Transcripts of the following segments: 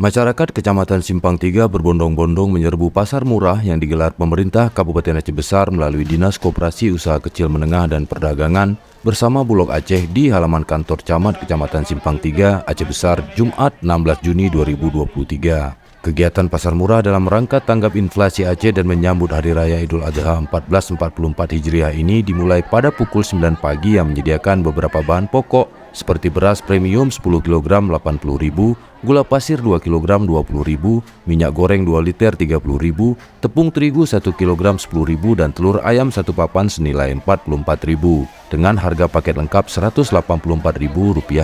Masyarakat Kecamatan Simpang 3 berbondong-bondong menyerbu pasar murah yang digelar pemerintah Kabupaten Aceh Besar melalui Dinas Koperasi Usaha Kecil Menengah dan Perdagangan bersama Bulog Aceh di halaman kantor camat Kecamatan Simpang 3, Aceh Besar, Jumat 16 Juni 2023. Kegiatan pasar murah dalam rangka tanggap inflasi Aceh dan menyambut Hari Raya Idul Adha 1444 Hijriah ini dimulai pada pukul 9 pagi yang menyediakan beberapa bahan pokok seperti beras premium 10 kg Rp80.000, gula pasir 2 kg Rp20.000, minyak goreng 2 liter Rp30.000, tepung terigu 1 kg Rp10.000 dan telur ayam 1 papan senilai Rp44.000 dengan harga paket lengkap Rp184.000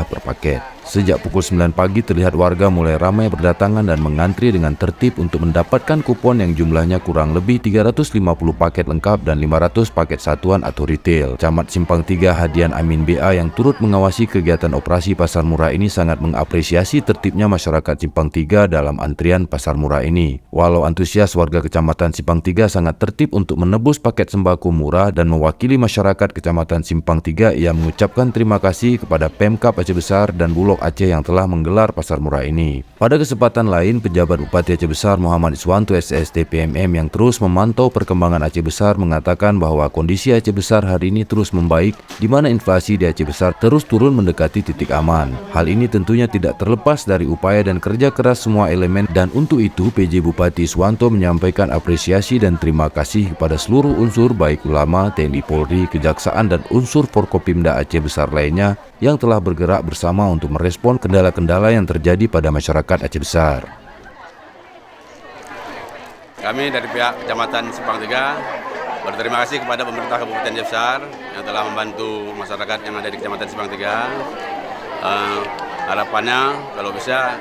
per paket. Sejak pukul 9 pagi terlihat warga mulai ramai berdatangan dan mengantri dengan tertib untuk mendapatkan kupon yang jumlahnya kurang lebih 350 paket lengkap dan 500 paket satuan atau retail. Camat Simpang 3 Hadian Amin BA yang turut mengawasi kegiatan operasi pasar murah ini sangat mengapresiasi tertibnya masyarakat Simpang 3 dalam antrian pasar murah ini. Walau antusias warga Kecamatan Simpang 3 sangat tertib untuk menebus paket sembako murah dan mewakili masyarakat Kecamatan Simpang 3, ia mengucapkan terima kasih kepada Pemkab Aceh Besar dan Bulog Aceh yang telah menggelar pasar murah ini. Pada kesempatan lain, pejabat Bupati Aceh Besar Muhammad Iswanto SST PMM yang terus memantau perkembangan Aceh Besar mengatakan bahwa kondisi Aceh Besar hari ini terus membaik, di mana inflasi di Aceh Besar terus turun mendekati titik aman. Hal ini tentunya tidak terlepas dari upaya dan kerja keras semua elemen, dan untuk itu PJ Bupati Iswanto menyampaikan apresiasi dan terima kasih kepada seluruh unsur baik ulama, TNI Polri, Kejaksaan dan unsur Forkopimda Aceh Besar lainnya yang telah bergerak bersama untuk merespon kendala-kendala yang terjadi pada masyarakat Aceh Besar. Kami dari pihak Kecamatan Simpang 3 berterima kasih kepada pemerintah Kabupaten Aceh Besar yang telah membantu masyarakat yang ada di Kecamatan Simpang 3. Harapannya kalau bisa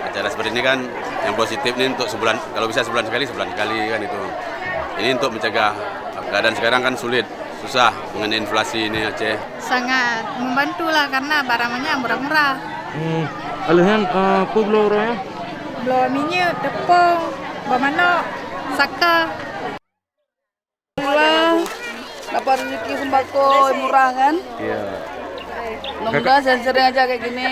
acara seperti ini kan yang positif ini untuk sebulan, kalau bisa sebulan sekali kan itu. Ini untuk mencegah keadaan sekarang kan sulit, susah mengenai inflasi ini Aceh. Sangat membantu lah karena barangnya murah-murah. Alahan apa beloranya? Belum minyak, tepung, bamano, saka. Alhamdulillah dapat rezeki sembako murah kan? Iya. Mudah-mudahan sering aja kayak gini.